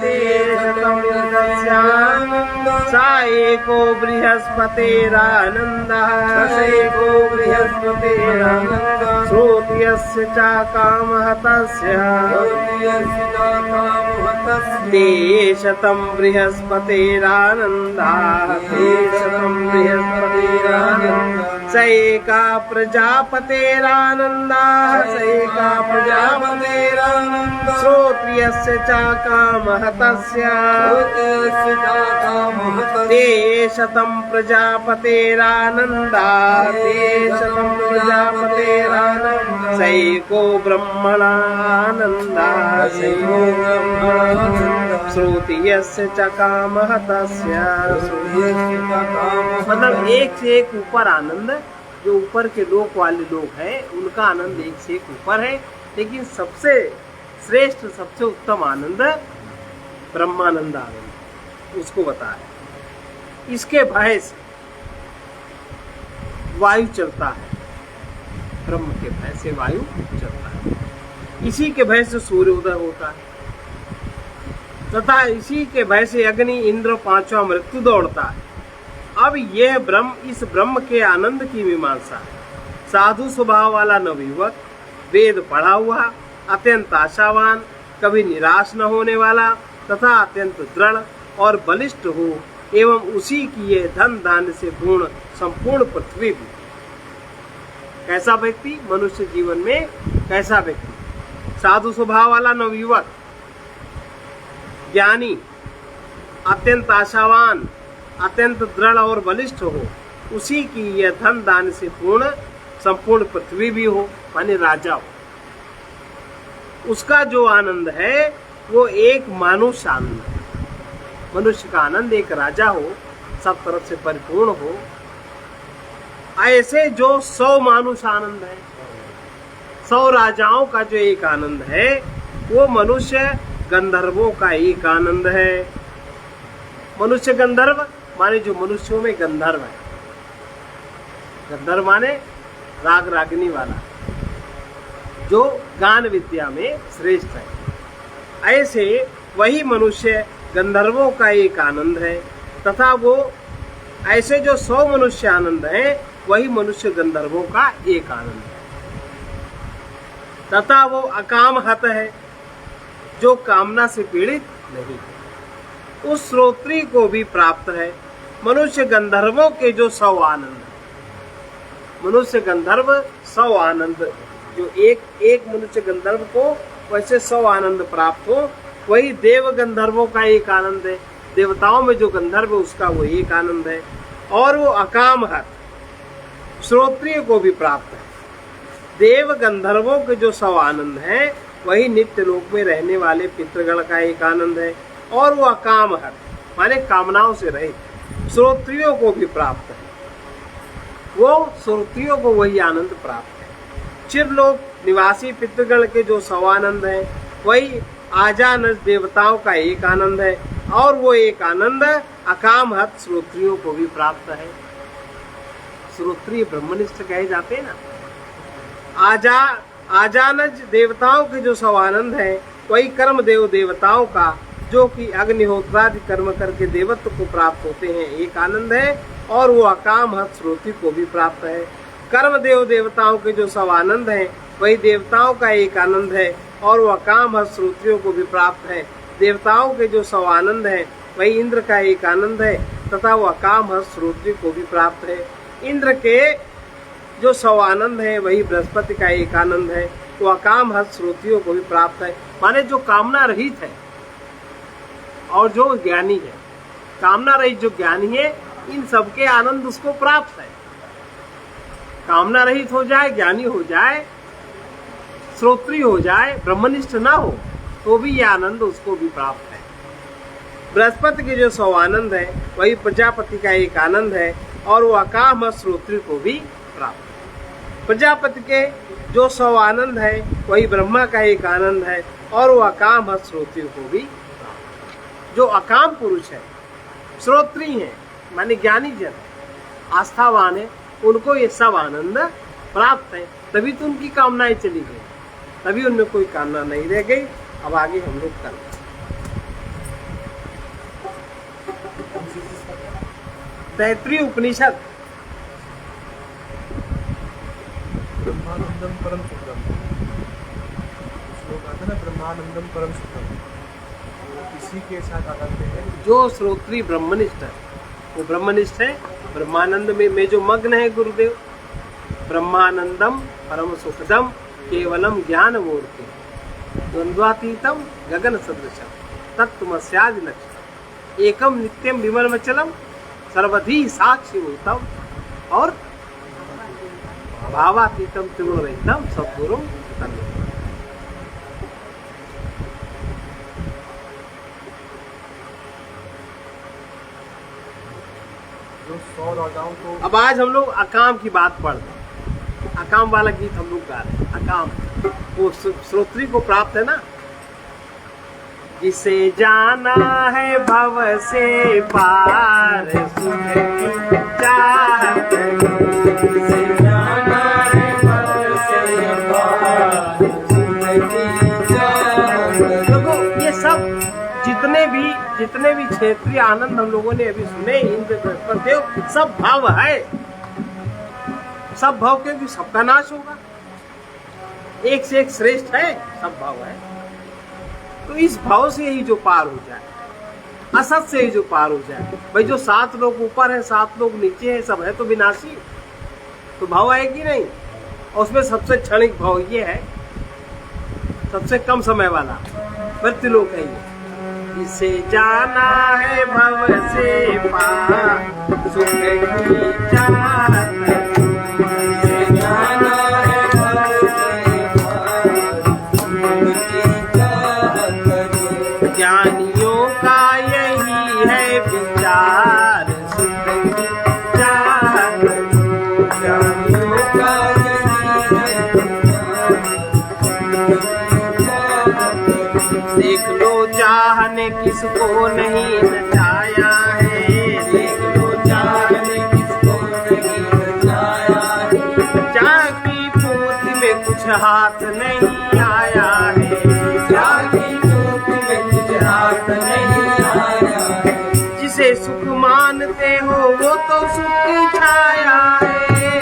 Speaker 1: ते शतमिन्द्रस्यानन्दा सा एको बृहस्पतेरानन्दः सैको बृहस्पतेरानन्दः श्रोत्रियस्य च कामः तस्य श्रोत्रियस्य च कामः तस्य ते शतं बृहस्पतेरानन्दा ते शतं बृहस्पतेरानन्दा सैका प्रजापतेरानन्दा सैका प्रजापतेरानन्दा श्रोत्रियस्य च कामः तस्य श्रोत्रियस्य च कामः तस्य ते शतं प्रजापतेरानन्दा ते शतं प्रजापतेरानन्दा सैको ब्रह्मणानन्दा सैको ब्रह्मणानन्दा श्रोत्रियस्य च कामः तस्य श्रोत्रियस्य च कामः मतलब एक से एक ऊपर आनंद जो ऊपर के लोक वाले लोग हैं उनका आनंद एक से एक ऊपर है, लेकिन सबसे श्रेष्ठ सबसे उत्तम आनंद ब्रह्मानंद आनंद उसको बताया। इसके भय से वायु चलता है, ब्रह्म के भय से वायु चलता है, इसी के भय से सूर्योदय होता है तथा इसी के भय से अग्नि इंद्र पांचवा मृत्यु दौड़ता है। अब यह ब्रह्म इस ब्रह्म के आनंद की मीमांसा है। साधु स्वभाव वाला नवयुवक वेद पढ़ा हुआ अत्यंत आशावान कभी निराश न होने वाला तथा अत्यंत दृढ़ और बलिष्ठ हो एवं उसी की ये धन धान्य से पूर्ण संपूर्ण पृथ्वी भी कैसा व्यक्ति? मनुष्य जीवन में कैसा व्यक्ति? साधु स्वभाव वाला नवयुवक, ज्ञानी, अत्यंत आशावान, अत्यंत दृढ़ और बलिष्ठ हो, उसी की यह धन दान से पूर्ण संपूर्ण पृथ्वी भी हो, माने राजा हो। उसका जो आनंद है वो एक मानुष आनंद है। मनुष्य का आनंद एक राजा हो, सब तरफ से परिपूर्ण हो। ऐसे जो 100 मानुष आनंद है, 100 राजाओं का जो एक आनंद है, वो मनुष्य गंधर्वों का एक आनंद है। मनुष्य गंधर्व माने जो मनुष्यों में गंधर्व है। गंधर्व माने राग रागिनी वाला, जो गान विद्या में श्रेष्ठ है। ऐसे वही मनुष्य गंधर्वों का एक आनंद है, तथा वो ऐसे जो 100 मनुष्य आनंद है, वही मनुष्य गंधर्वों का एक आनंद है। तथा वो अकामहत है, जो कामना से पीड़ित नहीं है। उस श्रोत्री को भी प्राप्त है मनुष्य गंधर्वों के जो 100 आनंद है। मनुष्य गंधर्व 100 आनंद, जो एक मनुष्य गंधर्व को वैसे 100 आनंद प्राप्त हो, वही देव गंधर्वों का एक आनंद है। देवताओं में जो गंधर्व है उसका वो एक आनंद है। और वो अकामहत श्रोत्रिय को भी प्राप्त है। देव गंधर्वों के जो 100 आनंद है, वही नित्य लोक में रहने वाले पितृगण का एक आनंद है। और वो अकामहत माने कामनाओं से रहित श्रोत्रियों को भी प्राप्त है। वो श्रोत्रियों को वही आनंद प्राप्त है। चिरलोक निवासी पितृगण के जो 100 आनंद है, वही आजानज देवताओं का एक आनंद है। और वो एक आनंद अकामहत श्रोत्रियों को भी प्राप्त है। श्रोत्रिय ब्रह्मनिष्ठ कहे जाते हैं ना। आजानज देवताओं के जो 100 आनंद है, वही कर्मदेव देवताओं का, जो कि अग्निहोत्रादि कर्म करके देवत्व को प्राप्त होते हैं, एक आनंद है। और वो अकामहत श्रोत्री को भी प्राप्त है। कर्मदेव देवताओं के जो 100 आनंद है, वही देवताओं का एक आनंद है। और वो अकामहत श्रोत्रियों को भी प्राप्त है। देवताओं के जो 100 आनंद है, वही इंद्र का एक आनंद है, तथा वो अकामहत श्रोत्री को भी प्राप्त है। इंद्र के जो 100 आनंद है, वही बृहस्पति का एक आनंद है, वो अकामहत श्रोत्रियों को भी प्राप्त है। माने जो कामना रहित है और जो ज्ञानी है, कामना रहित जो ज्ञानी है, इन सबके आनंद उसको प्राप्त है। कामना रहित हो जाए, ज्ञानी हो जाए, श्रोत्री हो जाए, ब्रह्मनिष्ठ ना हो, तो भी ये आनंद उसको भी प्राप्त है। बृहस्पति के जो 100 आनंद है, वही प्रजापति का एक आनंद है। और वो अकामहत श्रोत्री को भी प्राप्त है। प्रजापति के जो 100 आनंद है, वही ब्रह्मा का एक आनंद है। और वो अकामहत श्रोत्री को भी प्राप्त है। जो अकाम पुरुष है, श्रोत्री है, माने ज्ञानी जन, आस्थावान है, उनको ये सब आनंद प्राप्त है। तभी तो उनकी कामनाएं चली गई, तभी उनमें कोई कामना नहीं रह गई। अब आगे हम लोग करें। तैत्रीय उपनिषद।
Speaker 2: ब्रह्मानंदम परम सुखम, श्लोक आता है ना, ब्रह्मानंदम परम सुखम, तो इसी के साथ आनंद है।
Speaker 1: जो श्रोत्री ब्रह्मनिष्ठ है, वो ब्रह्मनिष्ठ है। ब्रह्मानंद में जो मग्न है गुरुदेव, ब्रह्मानंदम परम सुखदम केवलम ज्ञान मूर्ति द्वंद्वातीतम गगन सदृशम तत्त्वमस्यादि लक्ष्यम एकम नित्यम विमलमचलम सर्वधी साक्षी भूतम और भावातीतम त्रिगुण रहितम सद्गुरु तन्मे।
Speaker 2: जो 100 राजाओं को,
Speaker 1: अब आज हम लोग अकाम की बात पढ़ रहे हैं। अकाम वाला गीत हम लोग गा रहे हैं। अकाम वो श्रोत्री को प्राप्त है ना। जिसे जाना है भव से पार सुख चाहत, जिसे जाना है भव से पार सुख चाहत। देखो ये सब जितने भी क्षेत्रीय आनंद हम लोगों ने अभी सुने, इंद्र बृहस्पति देव, सब भाव है। सब भाव क्योंकि सबका नाश होगा, एक से एक श्रेष्ठ है, सब भाव है। तो इस भाव से ही जो पार हो जाए, असत से ही जो पार हो जाए। भाई जो 7 लोग ऊपर है, 7 लोग नीचे है, सब है तो विनाशी, तो भाव है कि नहीं। और उसमें सबसे क्षणिक भाव ये है, सबसे कम समय वाला मृत्युलोक है ये। इसे जाना है भव से पार, सुख की चाहत, इसे जाना है भव से पार, सुख की चाहत। ज्ञानियों का यही है विचार, सुख की चाहत। ज्ञानियों का यही है विचार। देख लो चाहने किसको नहीं नचाया है, देख लो चाहने किसको नहीं नचाया है। चाह की पूर्ति में कुछ हाथ नहीं आया है, चाह की पूर्ति में कुछ हाथ नहीं आया है। जिसे सुख मानते हो वो तो सुख की छाया है,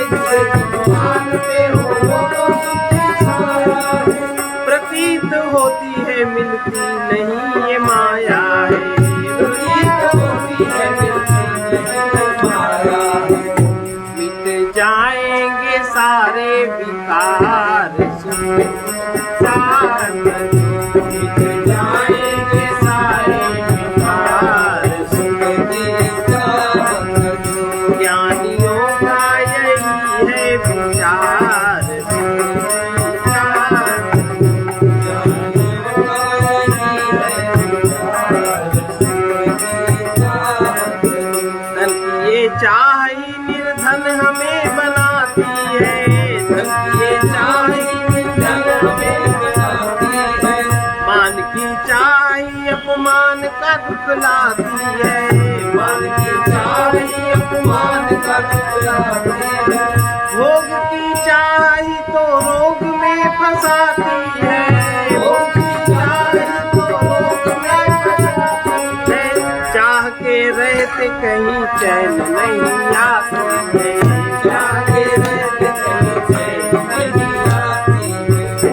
Speaker 1: जिसे सुख मानते हो वो तो सुख की छाया है। प्रतीत होती है मिलती नहीं ये माया है, प्रतीत होती है मिलती नहीं माया है। मिट जाएंगे सारे विकार, सुख चाहत। मिट जाएंगे सारे विकार, सुख की चाहत। ज्ञानियों का यही है विचार, सुख की चाहत। धन की ये चाह ही निर्धन हमें बनाती है, धन की ये चाह ही निर्धन हमें बनाती है। मान की चाह ही अपमान का दुख लाती है, मान की चाह ही अपमान का दुख लाती है। भोग की चाह ही तो रोग में फंसाती है, भोग की चाह ही तो रोग में फंसाती है। चाह के रहते कहीं चैन नहीं आती है, चाह के रहते कहीं चैन नहीं आती है।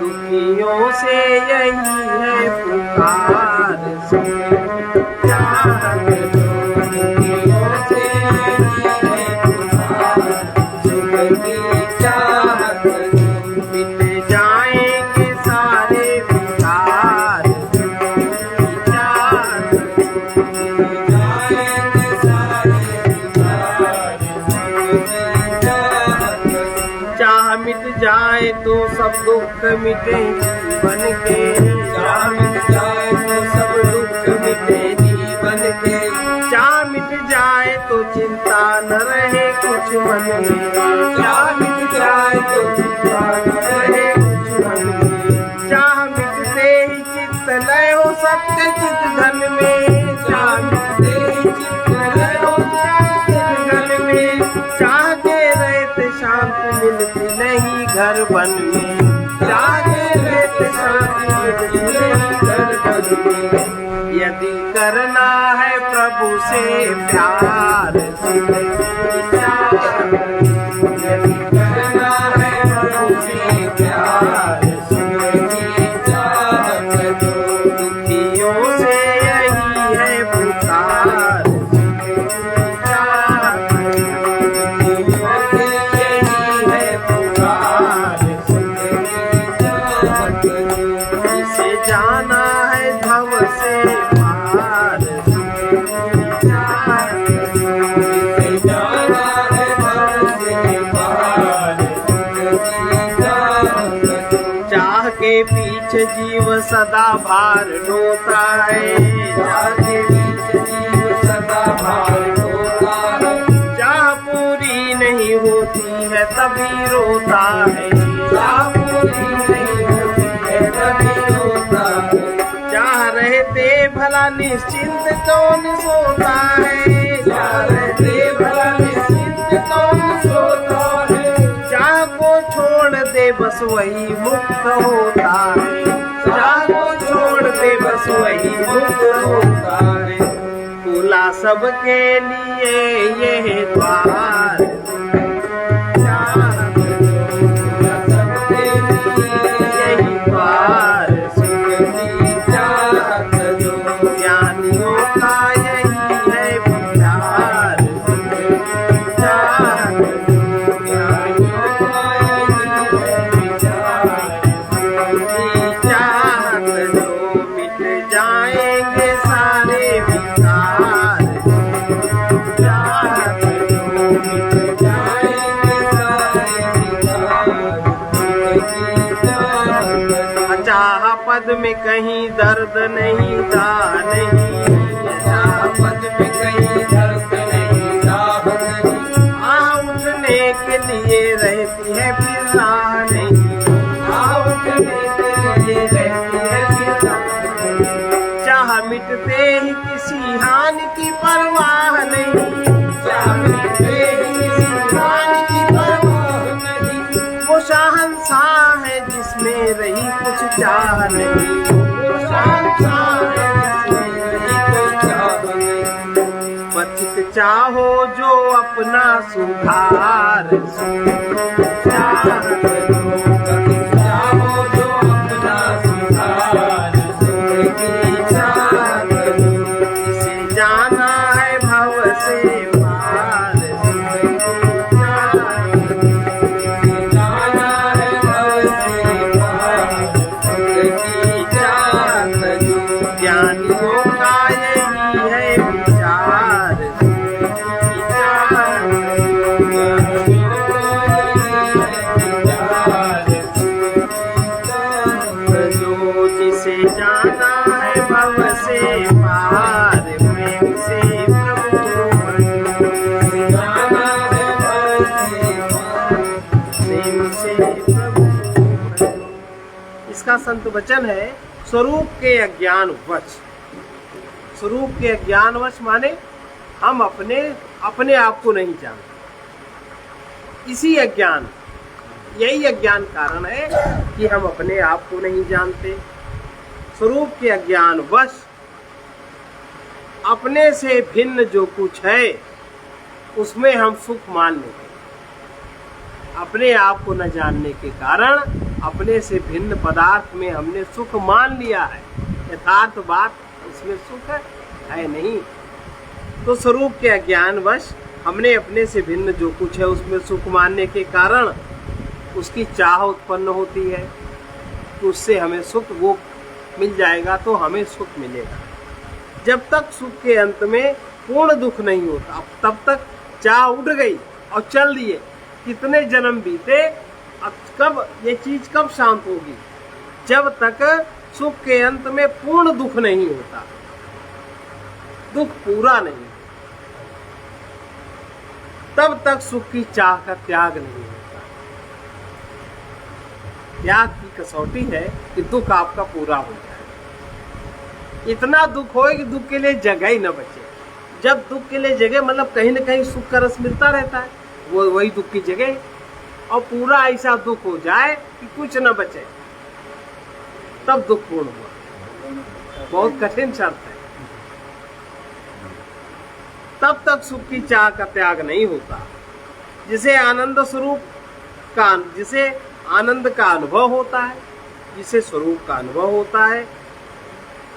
Speaker 1: दुखियों से यही है पुकार, सुख चाहत। दुखियों से यही है पुकार, सुख की चाहत। मिट जाएंगे सारे विकार, सुख की चाहत। मिट जाएंगे सारे विकार, सुख की चाहत। चाह मिट जाए तो सब दुख मिटे जीवन के, चाह मिट जाए तो सब दुख मिटे जीवन के। चाह मिट जाए तो चिंता न रहे कुछ मन में, चाह मिट जाए तो चिंता न रहे कुछ मन में। चाह मिटते ही चित्त लय हो सत्य चित धन में, चाह मिटते ही चित्त लय हो सत्य चित धन में। चाह के रहते शांति मिलती नहीं घर बन में, चाह के रहते शांति मिलती नहीं घर बन में। यदि करना है प्रभु से प्यार, सुख की चाहत। यदि करना है प्रभु से प्यार, सुख की चाहत। दुखियों से यही है पुकार, सुख की चाहत। दुखियों से यही है पुकार, सुख की चाहत। इसे जाना है भव से पार, सुख की चाहत। इसे जाना है भव से पार, सुख की चाहत। चाह के पीछे जीव सदा भार ढोता है, चाह के पीछे जीव सदा भार ढोता है। चाह पूरी नहीं होती है तभी रोता है, चाह पूरी नहीं होती है तभी रोता है। चाह रहते भला निश्चिंत कौन सोता है, चाह रहते भला निश्चिंत कौन सोता है। चाह को छोड़ दे बस वही मुक्त होता है, चाह को छोड़ दे बस वही मुक्त होता है। खुला सबके लिए ये द्वार, चाहत। खुला सबके लिए यही द्वार, सुख की चाहत। ज्ञानियों का यही है विचार, सुख की चाहत। ज्ञानियों का यही अचाह पद में कहीं दर्द नहीं था नहीं,
Speaker 3: अचाह पद में कहीं दर्द नहीं दाह नहीं,
Speaker 1: उठने के लिए रहती है फिर राह नहीं,
Speaker 3: उठने के लिए रहती है फिर राह नहीं,
Speaker 1: चाह मिटते ही किसी हानि की परवाह नहीं,
Speaker 3: चाह मिटते ही किसी हानि की परवाह नहीं,
Speaker 1: वो शहंशाह है जिसमें रही कुछ चाह नहीं,
Speaker 3: वो शहंशाह है जिसमें रही कोई चाह नहीं,
Speaker 1: पथिक चाहो जो अपना सुधार
Speaker 3: चाह करो पथिक चाहो जो अपना सुधार, जिंदगी चाह करो
Speaker 1: इसे जाना है भव से पार,
Speaker 3: जिंदगी चाह करो, जाना है भव से पार, जिंदगी चाह करो,
Speaker 1: ज्ञानियों का यही है विचार, जिंदगी चाह जो जिसे जाना है भव से पार, प्रेम से प्रभु
Speaker 3: जाना है भव से पार,
Speaker 1: प्रेम से प्रभु। इसका संत वचन है, स्वरूप के अज्ञानवश। स्वरूप के अज्ञानवश माने हम अपने आप को नहीं जानते। इसी अज्ञान, यही अज्ञान कारण है कि हम अपने आप को नहीं जानते। स्वरूप के अज्ञानवश अपने से भिन्न जो कुछ है उसमें हम सुख मान लेते हैं। अपने आप को न जानने के कारण अपने से भिन्न पदार्थ में हमने सुख मान लिया है। यथार्थ बात उसमें सुख है नहीं। तो स्वरूप के अज्ञानवश हमने अपने से भिन्न जो कुछ है उसमें सुख मानने के कारण उसकी चाह उत्पन्न होती है कि उससे हमें सुख वो मिल जाएगा तो हमें सुख मिलेगा। जब तक सुख के अंत में पूर्ण दुख नहीं होता तब तक चाह उठ गई और चल दिए। कितने जन्म बीते, अब कब ये चीज कब शांत होगी? जब तक सुख के अंत में पूर्ण दुख नहीं होता, दुख पूरा नहीं, तब तक सुख की चाह का त्याग नहीं होता। त्याग की कसौटी है कि दुख आपका पूरा हो जाए। इतना दुख हो कि दुख के लिए जगह ही न बचे। जब दुख के लिए जगह मतलब कहीं न कहीं सुख का रस मिलता रहता है, वो वही दुख की जगह। और पूरा ऐसा दुख हो जाए कि कुछ न बचे, तब दुख पूर्ण हुआ। बहुत कठिन शर्त है। तब तक सुख की चाह का त्याग नहीं होता। जिसे आनंद स्वरूप का, जिसे आनंद का अनुभव होता है, जिसे स्वरूप का अनुभव होता है,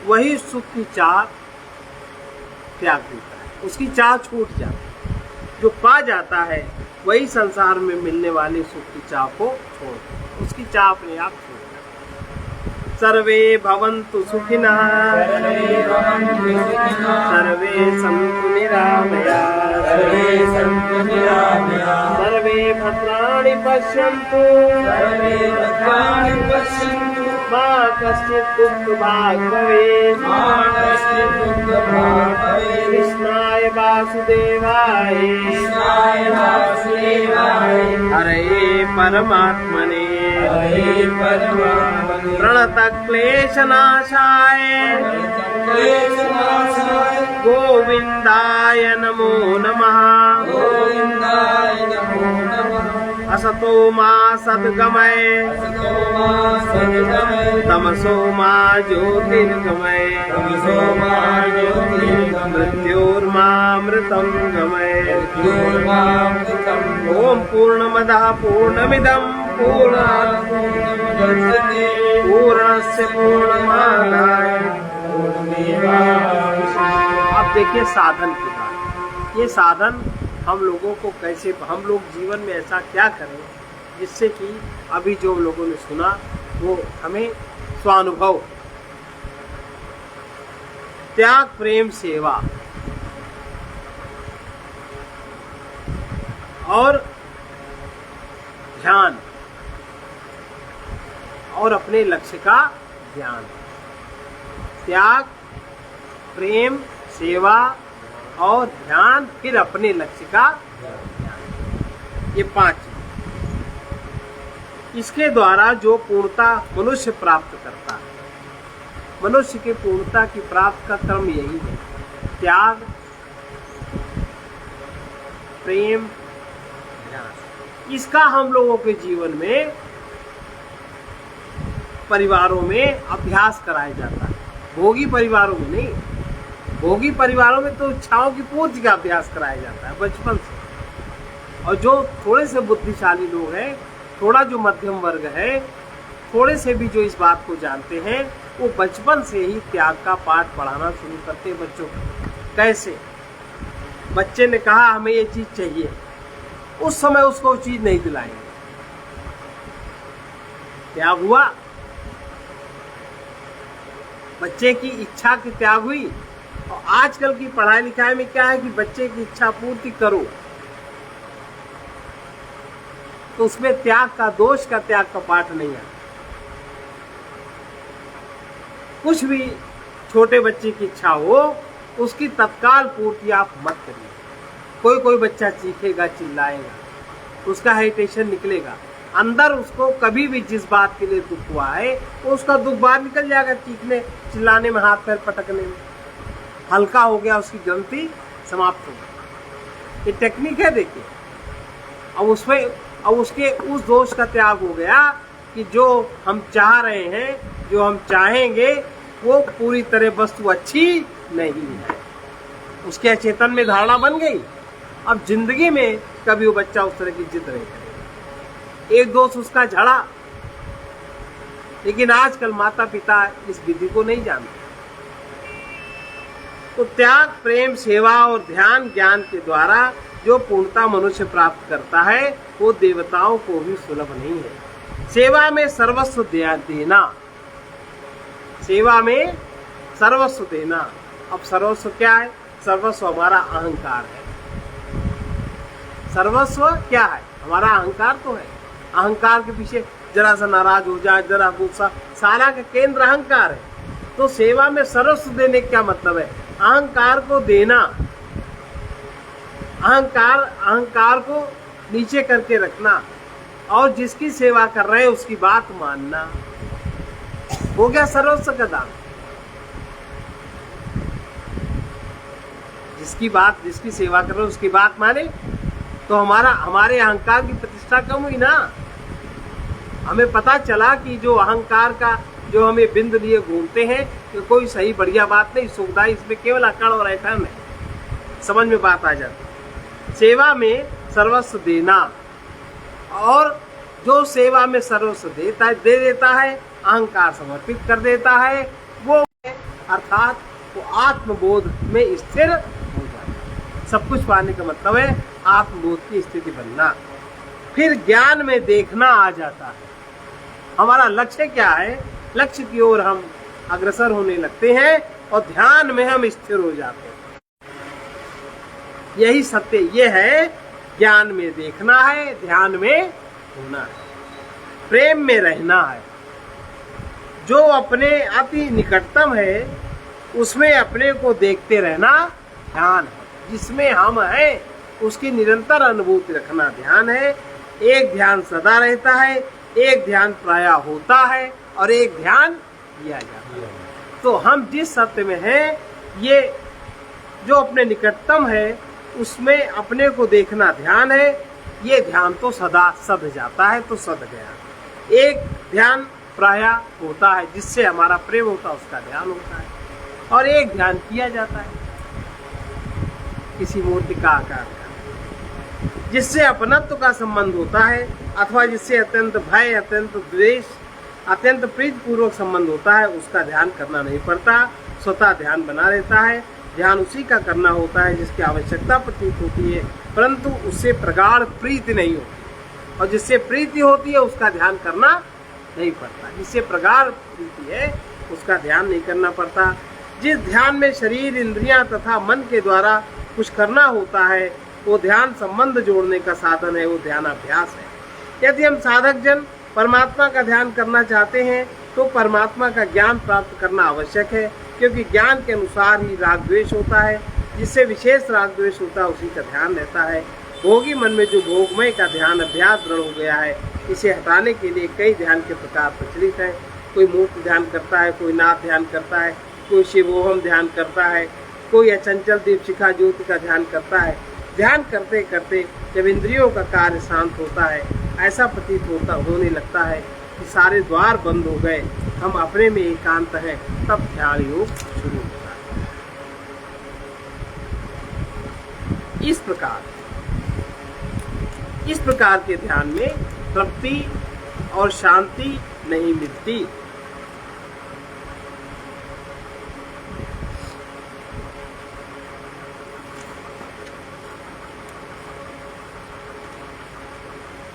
Speaker 1: वही सुख की चाह त्याग देता है। उसकी चाह छूट जाती है। जो पा जाता है वही संसार में मिलने वाली सुख की चाह को छोड़ देता है। उसकी चाह अपने आप छूट जाती है। सर्वे भवन्तु सुखिनः, सर्वे सन्तु निरामयाः, सर्वे भद्राणि पश्यन्तु, मा कश्चित् दुःखभाग् भवेत्। कृष्णाय वासुदेवाय हरे परमात्मने प्रणतक्लेशनाशाय गोविन्दाय नमो नमः। असतो मा सद्गमय, तमसो मा ज्योतिर्गमय, मृत्योर्मामृतं गमय। ओम पूर्णमदः पूर्णमिदं पूर्णात् पूर्णस्य पूर्णमादाय। अब देखिए साधन की बात। ये साधन हम लोगों को कैसे, हम लोग जीवन में ऐसा क्या करें जिससे कि अभी जो लोगों ने सुना वो हमें स्वानुभव। त्याग, प्रेम, सेवा और ध्यान और अपने लक्ष्य का ज्ञान। त्याग, प्रेम, सेवा और ध्यान, फिर अपने लक्ष्य का ज्ञान। ये 5 चीज। इसके द्वारा जो पूर्णता मनुष्य प्राप्त करता है, मनुष्य के पूर्णता की प्राप्त का क्रम यही है। त्याग, प्रेम, ध्यान। इसका हम लोगों के जीवन में, परिवारों में अभ्यास कराया जाता है। भोगी परिवारों में नहीं, भोगी परिवारों में तो इच्छाओं की पूर्ति का अभ्यास कराया जाता है बचपन से। और जो थोड़े से बुद्धिशाली लोग हैं, थोड़ा जो मध्यम वर्ग है, थोड़े से भी जो इस बात को जानते हैं, वो बचपन से ही त्याग का पाठ पढ़ाना शुरू करते हैं बच्चों को। कैसे? बच्चे ने कहा हमें ये चीज चाहिए, उस समय उसको वो चीज नहीं दिलाएंगे। त्याग हुआ, बच्चे की इच्छा की त्याग हुई। और आजकल की पढ़ाई लिखाई में क्या है कि बच्चे की इच्छा पूर्ति करो, तो उसमें त्याग का, दोष का त्याग का पाठ नहीं है। कुछ भी छोटे बच्चे की इच्छा हो, उसकी तत्काल पूर्ति आप मत करिए। कोई बच्चा चीखेगा, चिल्लाएगा, उसका हेजिटेशन निकलेगा अंदर। उसको कभी भी जिस बात के लिए दुख हुआ है, वो उसका दुख बाहर निकल जाएगा चीखने चिल्लाने में, हाथ पैर पटकने में। हल्का हो गया, उसकी ग्रंथि समाप्त हो गई। ये टेक्निक है, देखिए। अब उसके उस दोष का त्याग हो गया कि जो हम चाह रहे हैं, जो हम चाहेंगे, वो पूरी तरह वस्तु अच्छी नहीं है। उसके अचेतन में धारणा बन गई। अब जिंदगी में कभी वो बच्चा उस तरह की जिद नहीं करेगा। एक दोष उसका झड़ा, लेकिन आजकल माता पिता इस विधि को नहीं जानते। तो त्याग, प्रेम, सेवा और ध्यान, ज्ञान के द्वारा जो पूर्णता मनुष्य प्राप्त करता है, वो देवताओं को भी सुलभ नहीं है। सेवा में सर्वस्व देना, सेवा में सर्वस्व देना। अब सर्वस्व क्या है? सर्वस्व हमारा अहंकार है। सर्वस्व क्या है? हमारा अहंकार तो है। अहंकार के पीछे जरा सा नाराज हो जाए, जरा गुस्सा, सारा का केंद्र अहंकार है। तो सेवा में सर्वस्व देने क्या मतलब है? अहंकार को देना, अहंकार को नीचे करके रखना, और जिसकी सेवा कर रहे हैं उसकी बात मानना, हो गया सर्वस्व का दान। जिसकी सेवा कर रहे हैं उसकी बात माने, तो हमारे अहंकार की प्रतिष्ठा कम हुई ना। हमें पता चला कि जो अहंकार का, जो हमें बिंद लिए घूमते हैं, तो कोई सही बढ़िया बात नहीं, सुखदाई, इसमें केवल अकड़ और ऐठन है। समझ में बात आ जाती। सेवा में सर्वस्व देना, और जो सेवा में सर्वस्व दे देता है, अहंकार समर्पित कर देता है, वो अर्थात वो आत्मबोध में स्थिर हो जाता है। सब कुछ पाने का मतलब है आत्मबोध की स्थिति बनना। फिर ज्ञान में देखना आ जाता है। हमारा लक्ष्य क्या है? लक्ष्य की ओर हम अग्रसर होने लगते हैं और ध्यान में हम स्थिर हो जाते हैं। यही सत्य ये है, ज्ञान में देखना है, ध्यान में होना है, प्रेम में रहना है। जो अपने अति निकटतम है, उसमें अपने को देखते रहना ध्यान है। जिसमें हम हैं, उसकी निरंतर अनुभूति रखना ध्यान है। एक ध्यान सदा रहता है, एक ध्यान प्रायः होता है, और एक ध्यान किया जाता है। तो हम जिस सत्य में हैं, ये जो अपने निकटतम है, उसमें अपने को देखना ध्यान है। ये ध्यान तो सदा सद जाता है, तो सद गया। एक ध्यान प्रायः होता है, जिससे हमारा प्रेम होता है, उसका ध्यान होता है। और एक ध्यान किया जाता है, किसी मूर्ति का आकार का, जिससे अपनत्व का संबंध होता है, अथवा जिससे अत्यंत भय, अत्यंत द्वेष, अत्यंत प्रीतिपूर्वक संबंध होता है, उसका ध्यान करना नहीं पड़ता, स्वतः ध्यान बना रहता है। ध्यान उसी का करना होता है जिसकी आवश्यकता प्रतीत होती है, परंतु उससे प्रगाढ़ प्रीति नहीं होती। और जिससे प्रीति होती है, उसका ध्यान करना नहीं पड़ता। जिससे प्रगाढ़ प्रीति है, उसका ध्यान नहीं करना पड़ता। जिस ध्यान में शरीर, इंद्रियां तथा मन के द्वारा कुछ करना होता है, वो ध्यान संबंध जोड़ने का साधन है, वो ध्यानाभ्यास है। यदि हम साधक जन परमात्मा का ध्यान करना चाहते हैं तो परमात्मा का ज्ञान प्राप्त करना आवश्यक है, क्योंकि ज्ञान के अनुसार ही राग द्वेष होता है। जिससे विशेष राग द्वेष होता है उसी का ध्यान रहता है। भोगी मन में जो भोगमय का ध्यान अभ्यास दृढ़ हो गया है, इसे हटाने के लिए कई ध्यान के प्रकार प्रचलित हैं। कोई मूर्ति ध्यान करता है, कोई नाथ ध्यान करता है, कोई शिवोहम ध्यान करता है, कोई अचंचल दीपशिखा ज्योति का ध्यान करता है। ध्यान करते करते जब इंद्रियों का कार्य शांत होता है, ऐसा प्रतीत होने लगता है कि सारे द्वार बंद हो गए, हम अपने में एकांत हैं, तब ध्यान योग शुरू होता है। इस प्रकार के ध्यान में तृप्ति और शांति नहीं मिलती।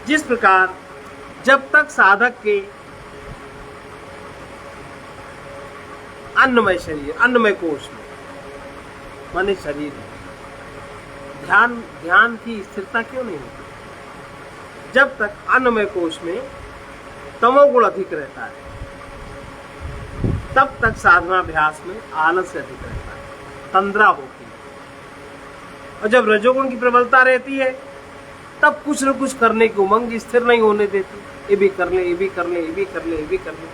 Speaker 1: जिस प्रकार जब तक साधक के अन्नमय शरीर, अन्नमय कोश में माने शरीर है, ध्यान की स्थिरता क्यों नहीं होती? जब तक अन्नमय कोश में तमोगुण अधिक रहता है, तब तक साधनाभ्यास में आलस्य अधिक रहता है, तंद्रा होती है। और जब रजोगुण की प्रबलता रहती है, तब कुछ न कुछ करने की उमंग स्थिर नहीं होने देती। ये भी कर ले, ये भी कर ले, ये भी कर ले, ये भी कर ले।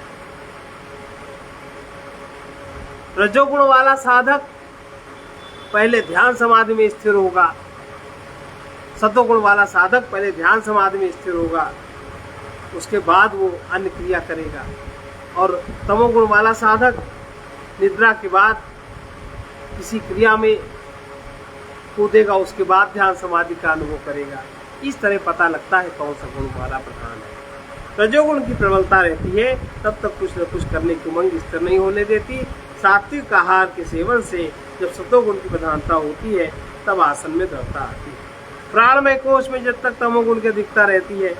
Speaker 1: रजोगुण वाला साधक पहले ध्यान समाधि में स्थिर होगा, सतोगुण वाला साधक पहले ध्यान समाधि में स्थिर होगा, उसके बाद वो अन्य क्रिया करेगा। और तमोगुण वाला साधक निद्रा के बाद किसी क्रिया में कूदेगा, उसके बाद ध्यान समाधि का अनुभव करेगा। इस तरह पता लगता है कौन सा गुण वाला प्रधान है। रजोगुण की प्रबलता रहती है, तब तक कुछ न कुछ करने की उमंग स्थिर नहीं होने देती। सात्विक आहार के सेवन से जब सतोगुण की प्रधानता होती है, तब आसन में दृढ़ता आती है। प्राणमय कोश में जब तक तमोगुण की अधिकता रहती है,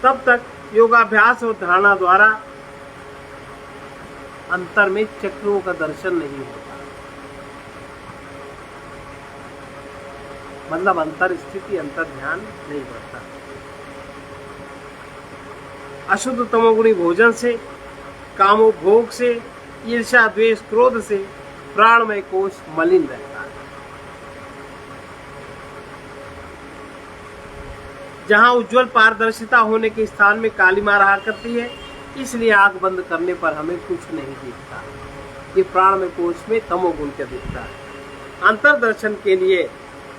Speaker 1: तब तक योगाभ्यास और धारणा द्वारा अंतर में चक्रों का दर्शन नहीं होता, मतलब अंतर स्थिति, अंतर ध्यान नहीं बढ़ता। अशुद्ध तमोगुणी भोजन से, कामोपभोग से, ईर्ष्या द्वेष क्रोध से प्राणमय कोश मलिन रहता है। जहां उज्जवल पारदर्शिता होने के स्थान में कालिमा रहा करती है, इसलिए आंख बंद करने पर हमें कुछ नहीं दिखता। ये प्राणमय कोश में तमोगुण की अधिकता है। अंतर्दर्शन के लिए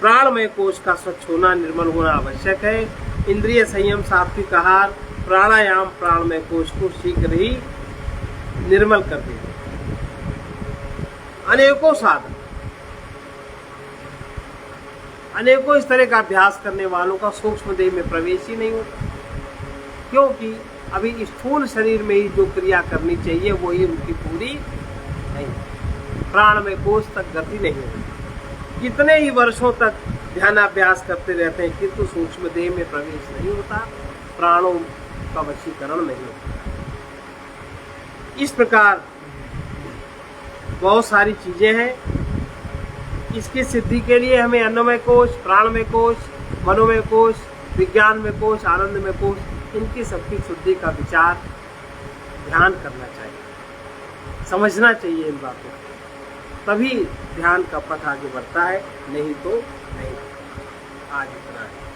Speaker 1: प्राणमय कोश का स्वच्छ होना, निर्मल होना आवश्यक है। इंद्रिय संयम, सात्विक आहार, प्राणायाम प्राणमय कोश को शीघ्र ही निर्मल कर देते। अनेकों साधक, अनेकों इस तरह का अभ्यास करने वालों का सूक्ष्म देह में प्रवेश ही नहीं होता, क्योंकि अभी स्थूल शरीर में ही जो क्रिया करनी चाहिए वही उनकी पूरी नहीं, प्राणमय कोश तक गति नहीं होती। कितने ही वर्षों तक ध्यानाभ्यास करते रहते हैं, किंतु सूक्ष्म देह में प्रवेश नहीं होता, प्राणों का वशीकरण नहीं होता। इस प्रकार बहुत सारी चीजें हैं। इसकी सिद्धि के लिए हमें अन्नमय कोश, प्राणमय कोश, मनोमय कोश, विज्ञानमय कोश, आनंदमय कोश, इनकी सबकी शुद्धि का विचार, ध्यान करना चाहिए, समझना चाहिए इन बातों को, तभी ध्यान का पथ आगे बढ़ता है, नहीं तो नहीं। आज इतना है।